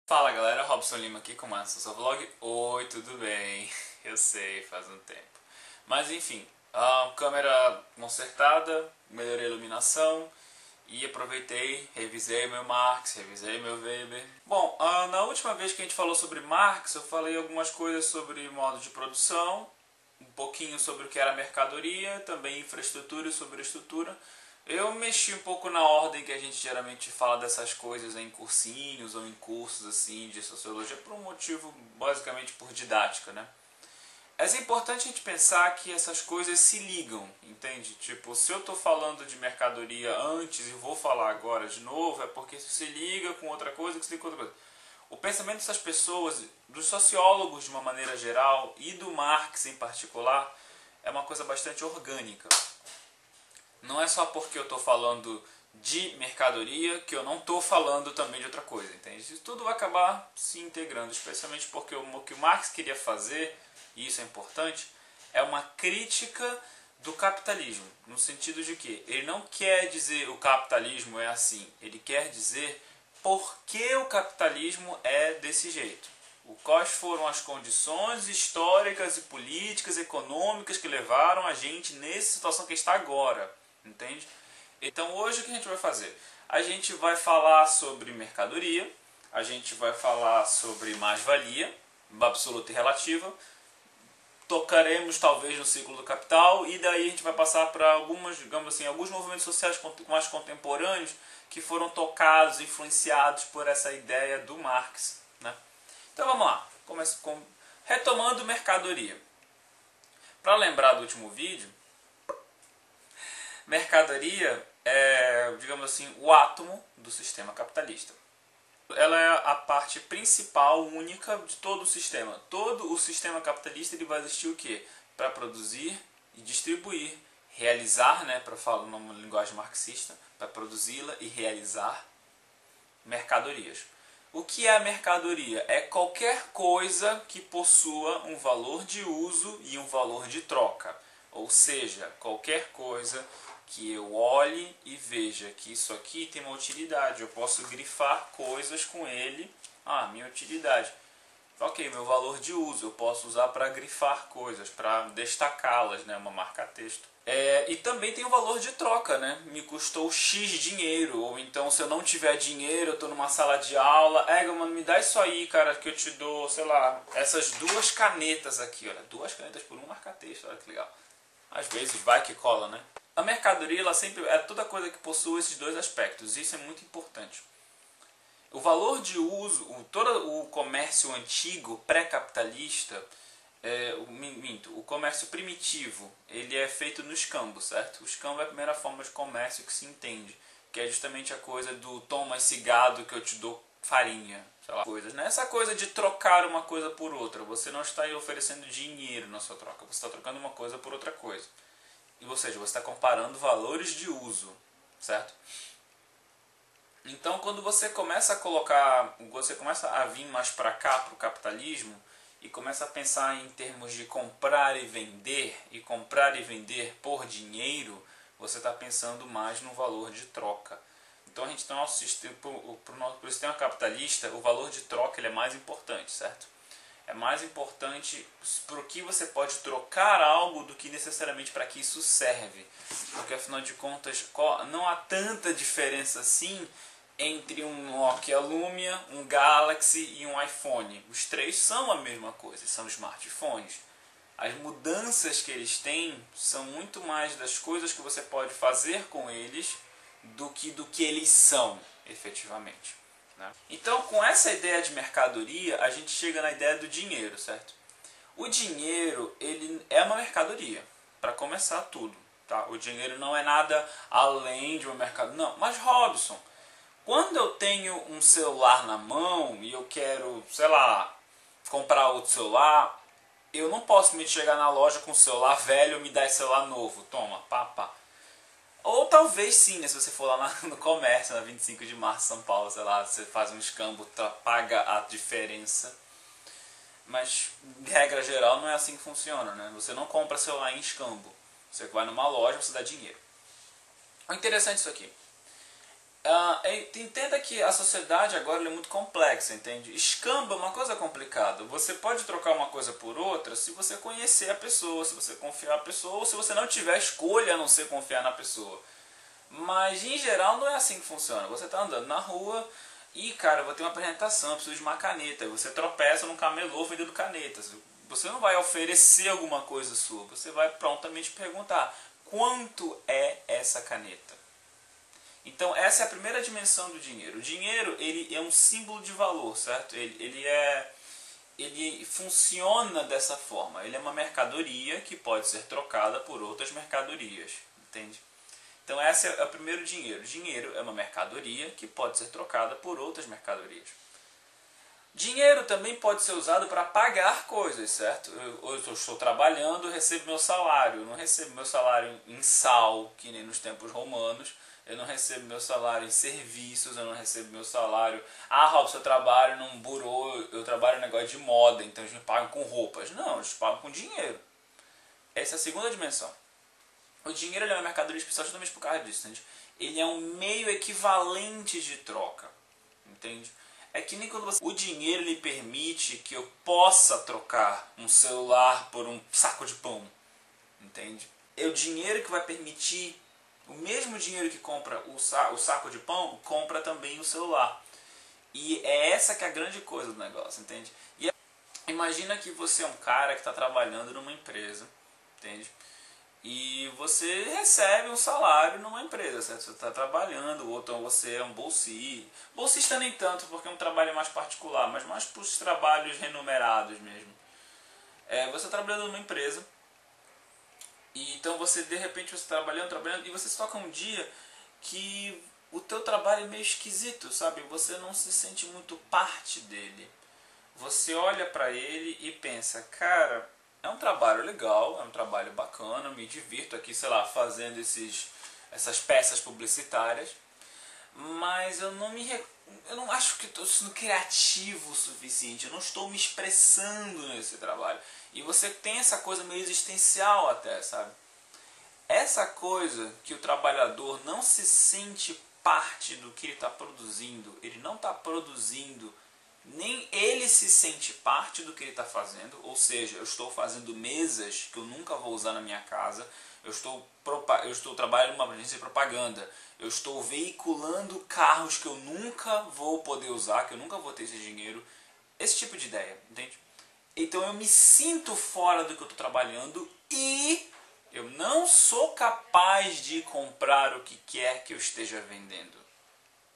Fala galera, Robson Lima aqui com mais um seu vlog. Oi, tudo bem? Eu sei, faz um tempo. Mas enfim, a câmera consertada, melhorei a iluminação e aproveitei, revisei meu Marx, revisei meu Weber. Bom, na última vez que a gente falou sobre Marx, eu falei algumas coisas sobre modo de produção, um pouquinho sobre o que era mercadoria, também infraestrutura e sobreestrutura. Eu mexi um pouco na ordem que a gente geralmente fala dessas coisas em cursinhos ou em cursos assim de sociologia por um motivo basicamente por didática, né? Mas é importante a gente pensar que essas coisas se ligam, entende? Tipo, se eu estou falando de mercadoria antes e vou falar agora de novo, é porque isso se liga com outra coisa, que se liga com outra coisa. O pensamento dessas pessoas, dos sociólogos de uma maneira geral e do Marx em particular, é uma coisa bastante orgânica. Não é só porque eu estou falando de mercadoria que eu não estou falando também de outra coisa, entende? Isso tudo vai acabar se integrando, especialmente porque o que o Marx queria fazer, e isso é importante, é uma crítica do capitalismo, no sentido de que ele não quer dizer o capitalismo é assim, ele quer dizer por que o capitalismo é desse jeito. Quais foram as condições históricas e políticas, econômicas que levaram a gente nessa situação que está agora. Entende? Então hoje o que a gente vai fazer? A gente vai falar sobre mercadoria, a gente vai falar sobre mais-valia, absoluta e relativa, tocaremos talvez no ciclo do capital e daí a gente vai passar para algumas, digamos assim, alguns movimentos sociais mais contemporâneos que foram tocados, influenciados por essa ideia do Marx, né? Então vamos lá, retomando mercadoria. Para lembrar do último vídeo, mercadoria é, digamos assim, o átomo do sistema capitalista. Ela é a parte principal, única de todo o sistema. Todo o sistema capitalista ele vai existir o quê? Para produzir e distribuir, realizar, né, para falar numa linguagem marxista, para produzi-la e realizar mercadorias. O que é a mercadoria? É qualquer coisa que possua um valor de uso e um valor de troca. Ou seja, qualquer coisa que eu olhe e veja que isso aqui tem uma utilidade. Eu posso grifar coisas com ele. Ah, minha utilidade. Ok, meu valor de uso. Eu posso usar para grifar coisas, para destacá-las, né? Uma marca-texto. E também tem o valor de troca, né? Me custou X dinheiro. Ou então, se eu não tiver dinheiro, eu estou numa sala de aula. Mano, me dá isso aí, cara, que eu te dou, sei lá, essas duas canetas aqui. Olha, duas canetas por um marca-texto. Olha que legal. Às vezes vai que cola, né? A mercadoria ela sempre é toda coisa que possui esses dois aspectos. Isso é muito importante. O valor de uso, todo o comércio antigo, pré-capitalista, o comércio primitivo, ele é feito no escambo, certo? O escambo é a primeira forma de comércio que se entende, que é justamente a coisa do toma esse gado que eu te dou farinha, sei lá, coisas, né? Essa coisa de trocar uma coisa por outra. Você não está oferecendo dinheiro na sua troca, você está trocando uma coisa por outra coisa. Ou seja, você está comparando valores de uso, certo? Então, quando você começa a você começa a vir mais para cá, para o capitalismo, e começa a pensar em termos de comprar e vender por dinheiro, você está pensando mais no valor de troca. Então, a gente tem nosso sistema, para o sistema capitalista, o valor de troca ele é mais importante, certo? É mais importante para o que você pode trocar algo do que necessariamente para que isso serve. Porque afinal de contas não há tanta diferença assim entre um Nokia Lumia, um Galaxy e um iPhone. Os três são a mesma coisa, são smartphones. As mudanças que eles têm são muito mais das coisas que você pode fazer com eles do que eles são efetivamente. Então, com essa ideia de mercadoria, a gente chega na ideia do dinheiro, certo? O dinheiro, ele é uma mercadoria, para começar tudo, tá? O dinheiro não é nada além de uma mercadoria. Não, mas Robson, quando eu tenho um celular na mão e eu quero, sei lá, comprar outro celular, eu não posso simplesmente chegar na loja com um celular velho e me dar esse celular novo. Toma, pá, pá. Ou talvez sim, né, se você for lá no comércio, na 25 de março, São Paulo, sei lá, você faz um escambo, paga a diferença. Mas, regra geral, não é assim que funciona, né? Você não compra celular em escambo. Você vai numa loja, você dá dinheiro. O interessante disso aqui. Entenda que a sociedade agora é muito complexa, entende? Escamba é uma coisa complicada. Você pode trocar uma coisa por outra se você conhecer a pessoa, se você confiar na pessoa, ou se você não tiver escolha a não ser confiar na pessoa. Mas em geral não é assim que funciona. Você está andando na rua e, cara, vou ter uma apresentação, eu preciso de uma caneta. E você tropeça num camelô vendendo canetas. Você não vai oferecer alguma coisa sua, você vai prontamente perguntar: quanto é essa caneta? Então essa é a primeira dimensão do dinheiro. O dinheiro, ele é um símbolo de valor, certo? Ele funciona dessa forma. Ele é uma mercadoria que pode ser trocada por outras mercadorias, entende? Então esse é o primeiro dinheiro. Dinheiro é uma mercadoria que pode ser trocada por outras mercadorias. Dinheiro também pode ser usado para pagar coisas, certo? Eu estou trabalhando, eu recebo meu salário. Eu não recebo meu salário em sal, que nem nos tempos romanos. Eu não recebo meu salário em serviços, eu não recebo meu salário... Ah, Robson, eu trabalho num burô, eu trabalho em um negócio de moda, então eles me pagam com roupas. Não, eles pagam com dinheiro. Essa é a segunda dimensão. O dinheiro é uma mercadoria especial justamente por causa disso, entende? Ele é um meio equivalente de troca, entende? É que nem quando você... O dinheiro lhe permite que eu possa trocar um celular por um saco de pão, entende? É o dinheiro que vai permitir... O mesmo dinheiro que compra o saco de pão, compra também o celular. E é essa que é a grande coisa do negócio, entende? E imagina que você é um cara que está trabalhando numa empresa, entende? E você recebe um salário numa empresa, certo? Você está trabalhando, ou então você é um bolsista. Bolsista nem tanto, porque é um trabalho mais particular, mas mais para os trabalhos remunerados mesmo. Você está trabalhando numa empresa, e então você, de repente, você trabalhando, e você se toca um dia que o teu trabalho é meio esquisito, sabe? Você não se sente muito parte dele. Você olha para ele e pensa, cara, é um trabalho legal, é um trabalho bacana, eu me divirto aqui, sei lá, fazendo essas peças publicitárias, mas eu não acho que estou sendo criativo o suficiente, eu não estou me expressando nesse trabalho. E você tem essa coisa meio existencial até, sabe? Essa coisa que o trabalhador não se sente parte do que ele está produzindo, ele não está produzindo, nem ele se sente parte do que ele está fazendo, ou seja, eu estou fazendo mesas que eu nunca vou usar na minha casa, eu estou trabalhando numa agência de propaganda, eu estou veiculando carros que eu nunca vou poder usar, que eu nunca vou ter esse dinheiro, esse tipo de ideia, entende? Então eu me sinto fora do que eu estou trabalhando e eu não sou capaz de comprar o que quer que eu esteja vendendo,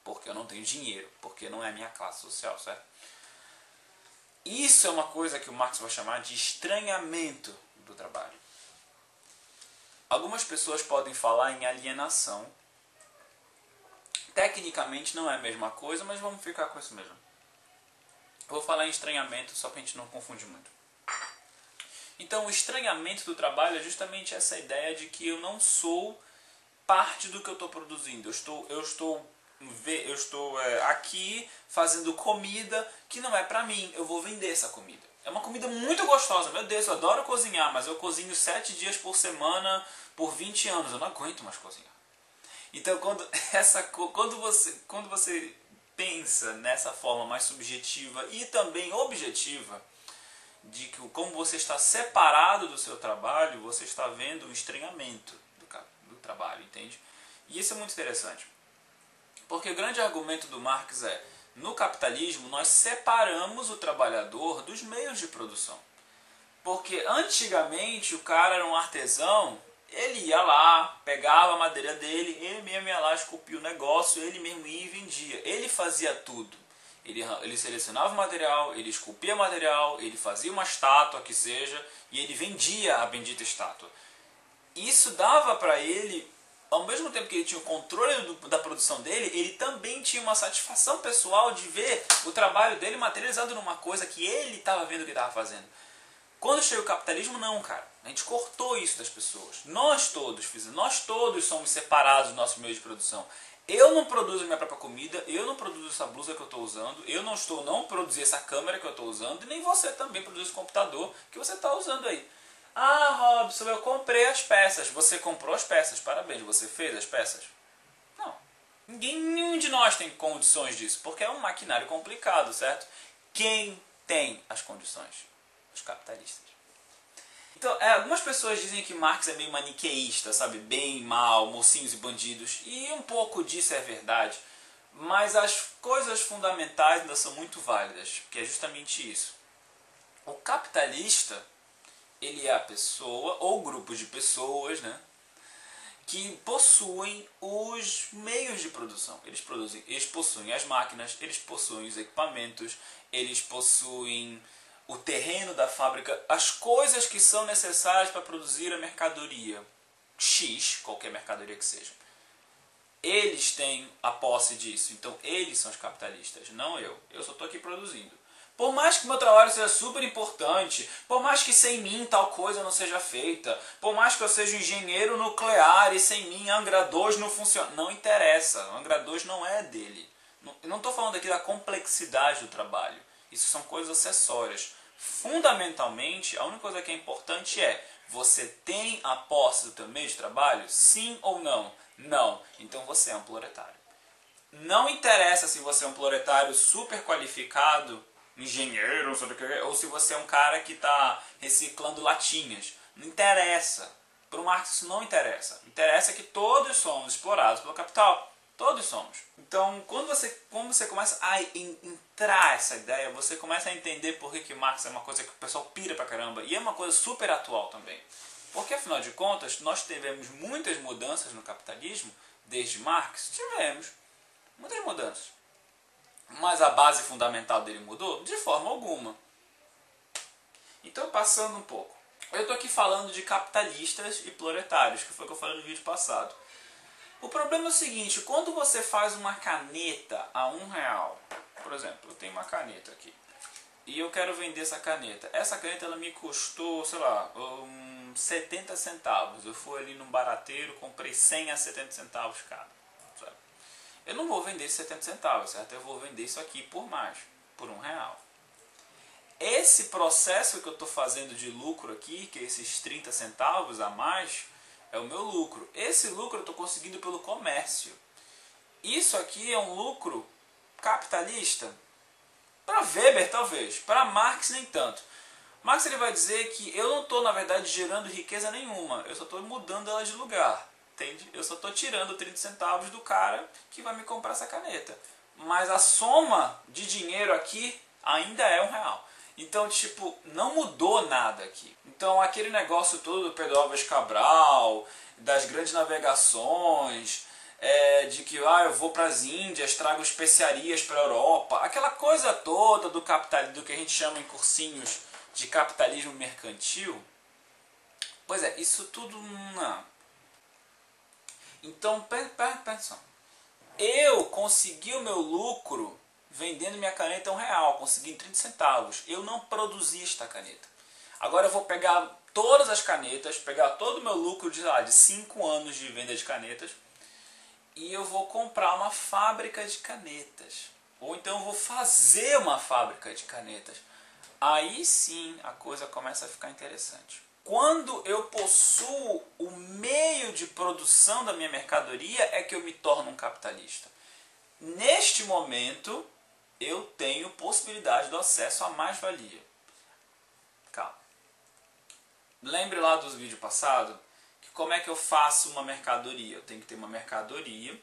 porque eu não tenho dinheiro, porque não é a minha classe social, certo? Isso é uma coisa que o Marx vai chamar de estranhamento do trabalho. Algumas pessoas podem falar em alienação. Tecnicamente não é a mesma coisa, mas vamos ficar com isso mesmo. Vou falar em estranhamento só para a gente não confundir muito. Então o estranhamento do trabalho é justamente essa ideia de que eu não sou parte do que eu estou produzindo. Eu estou aqui fazendo comida que não é pra mim, eu vou vender essa comida. É uma comida muito gostosa, meu Deus, eu adoro cozinhar, mas eu cozinho 7 dias por semana por 20 anos, eu não aguento mais cozinhar. Então quando você pensa nessa forma mais subjetiva e também objetiva, de que como você está separado do seu trabalho, você está vendo um estranhamento do trabalho, entende? E isso é muito interessante. Porque o grande argumento do Marx é, no capitalismo nós separamos o trabalhador dos meios de produção. Porque antigamente o cara era um artesão, ele ia lá, pegava a madeira dele, ele mesmo ia lá, esculpia o negócio, ele mesmo ia e vendia. Ele fazia tudo. Ele selecionava o material, ele esculpia o material, ele fazia uma estátua que seja, e ele vendia a bendita estátua. Isso dava para ele, ao mesmo tempo que ele tinha o controle da produção dele, ele também tinha uma satisfação pessoal de ver o trabalho dele materializado numa coisa que ele estava vendo que estava fazendo. Quando chega o capitalismo, não, cara. A gente cortou isso das pessoas. Nós todos somos separados do nosso meio de produção. Eu não produzo minha própria comida, eu não produzo essa blusa que eu estou usando, eu não produzi essa câmera que eu estou usando, e nem você também produz esse computador que você está usando aí. Ah, Robson, eu comprei as peças. Você comprou as peças, parabéns, você fez as peças? Não. Nenhum de nós tem condições disso, porque é um maquinário complicado, certo? Quem tem as condições? Os capitalistas. Então, algumas pessoas dizem que Marx é meio maniqueísta, sabe? Bem e mal, mocinhos e bandidos. E um pouco disso é verdade. Mas as coisas fundamentais ainda são muito válidas, que é justamente isso. O capitalista, ele é a pessoa, ou grupos de pessoas, né? Que possuem os meios de produção. Eles possuem as máquinas, eles possuem os equipamentos, eles possuem o terreno da fábrica, as coisas que são necessárias para produzir a mercadoria X, qualquer mercadoria que seja. Eles têm a posse disso, então eles são os capitalistas, não eu. Eu só estou aqui produzindo. Por mais que meu trabalho seja super importante, por mais que sem mim tal coisa não seja feita, por mais que eu seja um engenheiro nuclear e sem mim Angra 2 não funciona, não interessa, Angra 2 não é dele. Eu não estou falando aqui da complexidade do trabalho, isso são coisas acessórias. Fundamentalmente, a única coisa que é importante é, você tem a posse do teu meio de trabalho? Sim ou não? Não. Então você é um proletário. Não interessa se você é um proletário super qualificado, engenheiro, ou se você é um cara que está reciclando latinhas. Não interessa. Para o Marx isso não interessa. Interessa que todos somos explorados pelo capital. Todos somos. Então, quando você começa a entrar essa ideia, você começa a entender por que Marx é uma coisa que o pessoal pira pra caramba. E é uma coisa super atual também. Porque, afinal de contas, nós tivemos muitas mudanças no capitalismo, desde Marx. Tivemos muitas mudanças. Mas a base fundamental dele mudou? De forma alguma. Então, passando um pouco. Eu estou aqui falando de capitalistas e proletários, que foi o que eu falei no vídeo passado. O problema é o seguinte, quando você faz uma caneta a R$1, por exemplo, eu tenho uma caneta aqui, e eu quero vender essa caneta. Essa caneta ela me custou, sei lá, 70 centavos. Eu fui ali num barateiro, comprei 100 a 70 centavos cada. Sabe? Eu não vou vender 70 centavos, certo? Eu vou vender isso aqui por mais, por R$1. Esse processo que eu estou fazendo de lucro aqui, que é esses 30 centavos a mais, é o meu lucro. Esse lucro eu estou conseguindo pelo comércio. Isso aqui é um lucro capitalista? Para Weber, talvez. Para Marx, nem tanto. Marx ele vai dizer que eu não estou, na verdade, gerando riqueza nenhuma. Eu só estou mudando ela de lugar. Entende? Eu só estou tirando 30 centavos do cara que vai me comprar essa caneta. Mas a soma de dinheiro aqui ainda é R$1. Então, tipo, não mudou nada aqui. Então, aquele negócio todo do Pedro Álvares Cabral, das grandes navegações, de que eu vou para as Índias, trago especiarias para a Europa, aquela coisa toda do capitalismo, do que a gente chama em cursinhos de capitalismo mercantil, pois é, isso tudo não. Então, presta atenção. Eu consegui o meu lucro vendendo minha caneta a R$1, consegui 30 centavos. Eu não produzi esta caneta. Agora eu vou pegar todas as canetas, pegar todo o meu lucro de 5 anos de venda de canetas e eu vou comprar uma fábrica de canetas. Ou então eu vou fazer uma fábrica de canetas. Aí sim a coisa começa a ficar interessante. Quando eu possuo o meio de produção da minha mercadoria é que eu me torno um capitalista. Neste momento, eu tenho possibilidade do acesso à mais-valia. Calma. Lembre lá dos vídeos passados que como é que eu faço uma mercadoria? Eu tenho que ter uma mercadoria,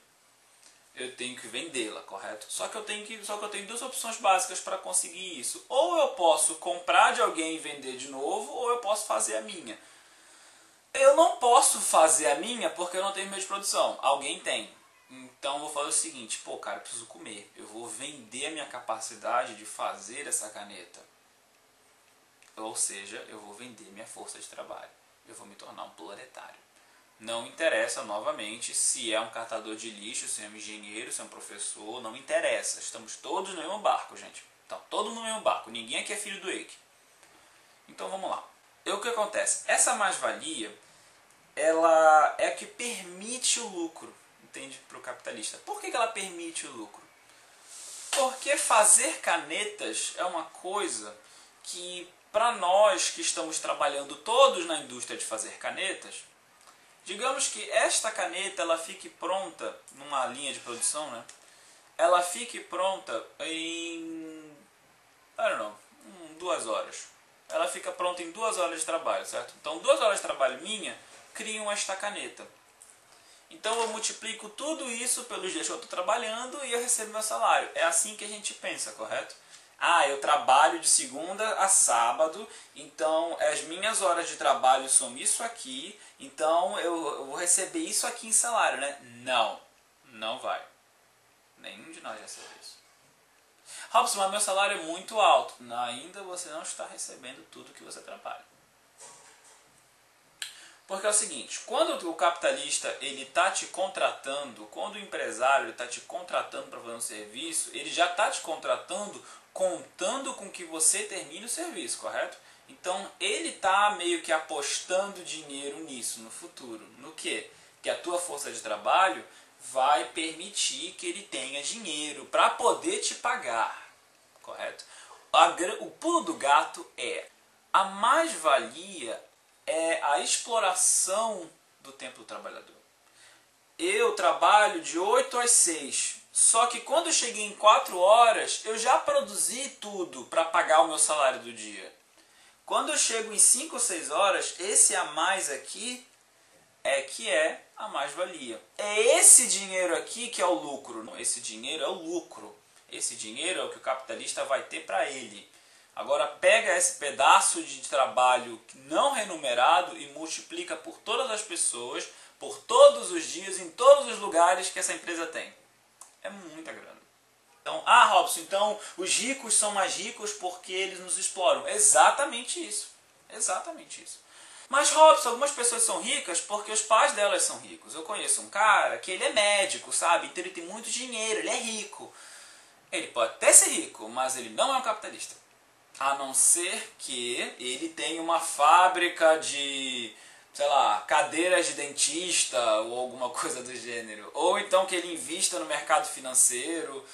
eu tenho que vendê-la, correto? Só que eu tenho duas opções básicas para conseguir isso. Ou eu posso comprar de alguém e vender de novo, ou eu posso fazer a minha. Eu não posso fazer a minha porque eu não tenho meio de produção. Alguém tem. Então eu vou fazer o seguinte, cara, eu preciso comer. Eu vou vender a minha capacidade de fazer essa caneta. Ou seja, eu vou vender minha força de trabalho. Eu vou me tornar um proletário. Não interessa, novamente, se é um catador de lixo, se é um engenheiro, se é um professor, não interessa. Estamos todos no mesmo barco, gente. Então, todo mundo no mesmo barco. Ninguém aqui é filho do Eike. Então, vamos lá. O que acontece? Essa mais-valia, ela é a que permite o lucro. Entende? Para o capitalista. Por que ela permite o lucro? Porque fazer canetas é uma coisa que, para nós que estamos trabalhando todos na indústria de fazer canetas, Digamos que esta caneta ela fique pronta numa linha de produção, né? Ela fique pronta em, I don't know, 2 horas. Ela fica pronta em 2 horas de trabalho, certo? Então 2 horas de trabalho minha criam esta caneta. Então eu multiplico tudo isso pelos dias que eu estou trabalhando e eu recebo meu salário. É assim que a gente pensa, correto? Ah, eu trabalho de segunda a sábado, então as minhas horas de trabalho são isso aqui, então eu vou receber isso aqui em salário, né? Não, não vai. Nenhum de nós recebe isso. Robson, mas meu salário é muito alto. Ainda você não está recebendo tudo que você trabalha. Porque é o seguinte, quando o capitalista ele está te contratando, quando o empresário está te contratando para fazer um serviço, ele já está te contratando contando com que você termine o serviço, correto? Então ele está meio que apostando dinheiro nisso, no futuro. No quê? Que a tua força de trabalho vai permitir que ele tenha dinheiro para poder te pagar, correto? O pulo do gato é a mais-valia é a exploração do tempo do trabalhador. Eu trabalho de 8 às 6, só que quando eu cheguei em 4 horas, eu já produzi tudo para pagar o meu salário do dia. Quando eu chego em 5 ou 6 horas, esse a mais aqui é que é a mais-valia. É esse dinheiro aqui que é o lucro. Esse dinheiro é o lucro. Esse dinheiro é o que o capitalista vai ter para ele. Agora pega esse pedaço de trabalho não remunerado e multiplica por todas as pessoas, por todos os dias, em todos os lugares que essa empresa tem. É muita grana. Então, Robson, então os ricos são mais ricos porque eles nos exploram. Exatamente isso. Exatamente isso. Mas, Robson, algumas pessoas são ricas porque os pais delas são ricos. Eu conheço um cara que ele é médico, sabe? Então ele tem muito dinheiro, ele é rico. Ele pode até ser rico, mas ele não é um capitalista. A não ser que ele tenha uma fábrica de, sei lá, cadeiras de dentista ou alguma coisa do gênero. Ou então que ele invista no mercado financeiro.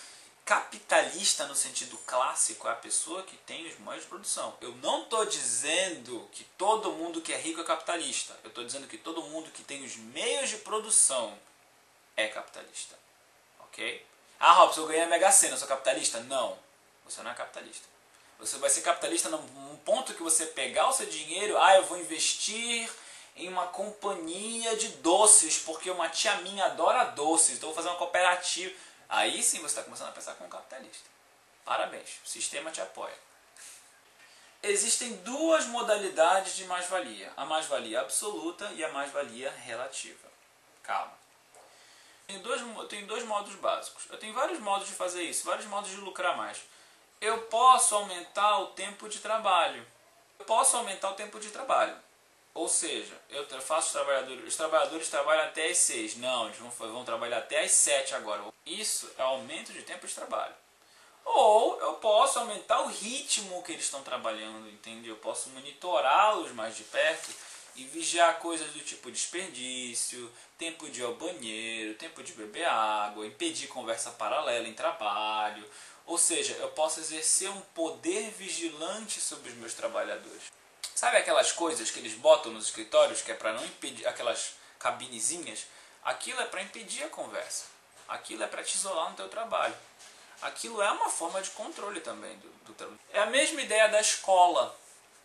Capitalista no sentido clássico é a pessoa que tem os meios de produção. Eu não estou dizendo que todo mundo que é rico é capitalista. Eu estou dizendo que todo mundo que tem os meios de produção é capitalista. Ok? Robson, eu ganhei a Mega Sena, eu sou capitalista? Não, você não é capitalista. Você vai ser capitalista num ponto que você pegar o seu dinheiro, eu vou investir em uma companhia de doces, porque uma tia minha adora doces, então eu vou fazer uma cooperativa. Aí sim você está começando a pensar como capitalista. Parabéns, o sistema te apoia. Existem 2 modalidades de mais-valia. A mais-valia absoluta e a mais-valia relativa. Calma. Tem dois modos básicos. Eu tenho vários modos de fazer isso, vários modos de lucrar mais. Eu posso aumentar o tempo de trabalho. Ou seja, eu faço os trabalhadores trabalham até às 6. Não, eles vão trabalhar até às 7 agora. Isso é aumento de tempo de trabalho. Ou eu posso aumentar o ritmo que eles estão trabalhando, entendeu? Eu posso monitorá-los mais de perto e vigiar coisas do tipo desperdício, tempo de ir ao banheiro, tempo de beber água, impedir conversa paralela em trabalho. Ou seja, eu posso exercer um poder vigilante sobre os meus trabalhadores. Sabe aquelas coisas que eles botam nos escritórios, que é para não impedir, aquelas cabinezinhas? Aquilo é para impedir a conversa. Aquilo é para te isolar no teu trabalho. Aquilo é uma forma de controle também do trabalho. É a mesma ideia da escola.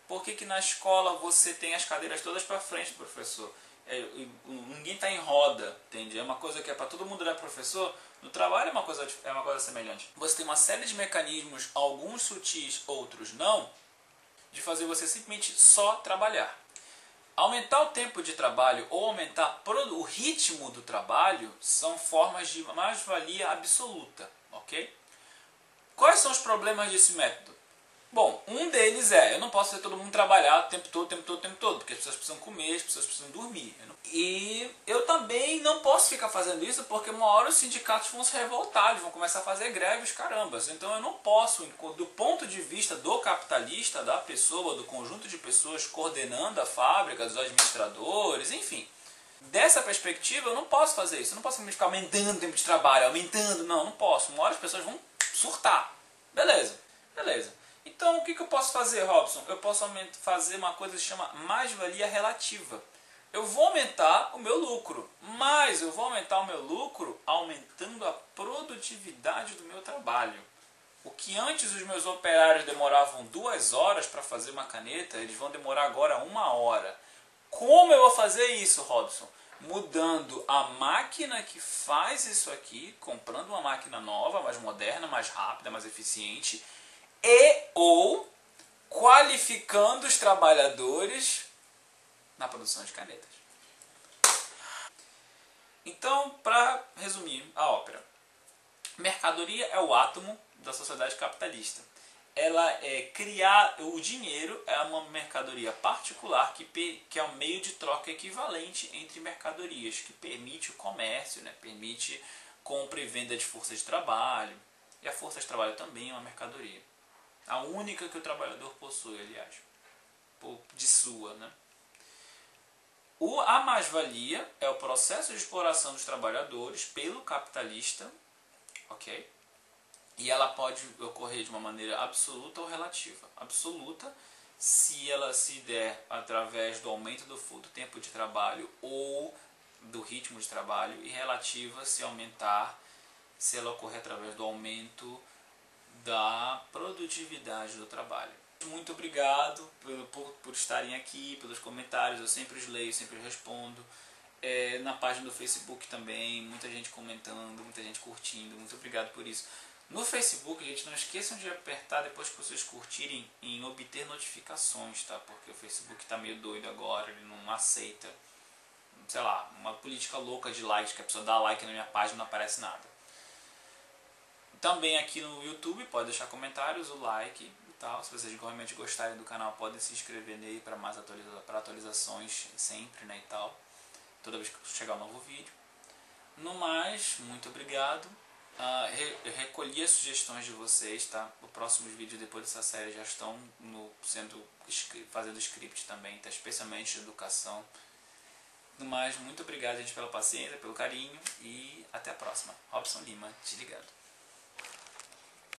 Por que na escola você tem as cadeiras todas para frente do professor? Ninguém está em roda, entende? É uma coisa que é para todo mundo olhar professor. No trabalho é uma coisa semelhante. Você tem uma série de mecanismos, alguns sutis, outros não, de fazer você simplesmente só trabalhar. Aumentar o tempo de trabalho ou aumentar o ritmo do trabalho são formas de mais-valia absoluta, ok? Quais são os problemas desse método? Bom, um deles eu não posso fazer todo mundo trabalhar o tempo todo, porque as pessoas precisam comer, as pessoas precisam dormir. E eu também não posso ficar fazendo isso porque uma hora os sindicatos vão se revoltar, eles vão começar a fazer greves, carambas. Então eu não posso, do ponto de vista do capitalista, da pessoa, do conjunto de pessoas coordenando a fábrica, dos administradores, enfim. Dessa perspectiva eu não posso fazer isso, eu não posso ficar aumentando o tempo de trabalho, não posso. Uma hora as pessoas vão surtar. Beleza. Então, o que eu posso fazer, Robson? Eu posso fazer uma coisa que se chama mais-valia relativa. eu vou aumentar o meu lucro, mas eu vou aumentar o meu lucro aumentando a produtividade do meu trabalho. O que antes os meus operários demoravam 2 horas para fazer uma caneta, eles vão demorar agora 1 hora. Como eu vou fazer isso, Robson? Mudando a máquina que faz isso aqui, comprando uma máquina nova, mais moderna, mais rápida, mais eficiente, e ou qualificando os trabalhadores na produção de canetas. Então, para resumir a ópera, mercadoria é o átomo da sociedade capitalista. Ela é criar o dinheiro, é uma mercadoria particular que é um meio de troca equivalente entre mercadorias, que permite o comércio, né? Permite compra e venda de força de trabalho. E a força de trabalho também é uma mercadoria. A única que o trabalhador possui, aliás, de sua, né? A mais-valia é o processo de exploração dos trabalhadores pelo capitalista, ok? E ela pode ocorrer de uma maneira absoluta ou relativa. Absoluta, se ela se der através do aumento do tempo de trabalho ou do ritmo de trabalho, e relativa, se ela ocorrer através do aumento da produtividade do trabalho. Muito obrigado por estarem aqui, pelos comentários, eu sempre os leio, sempre os respondo. Na página do Facebook também, muita gente comentando, muita gente curtindo, muito obrigado por isso. No Facebook, gente, não esqueçam de apertar depois que vocês curtirem em obter notificações, tá? Porque o Facebook tá meio doido agora, ele não aceita, sei lá, uma política louca de likes, que a pessoa dá like na minha página e não aparece nada. Também aqui no YouTube, pode deixar comentários, o like e tal. Se vocês realmente gostarem do canal, podem se inscrever nele para mais atualizações sempre, né, e tal. Toda vez que chegar um novo vídeo. No mais, muito obrigado. Eu recolhi as sugestões de vocês, tá? Os próximos vídeos depois dessa série já estão fazendo script também, tá? Especialmente de educação. No mais, muito obrigado, gente, pela paciência, pelo carinho e até a próxima. Robson Lima, desligado.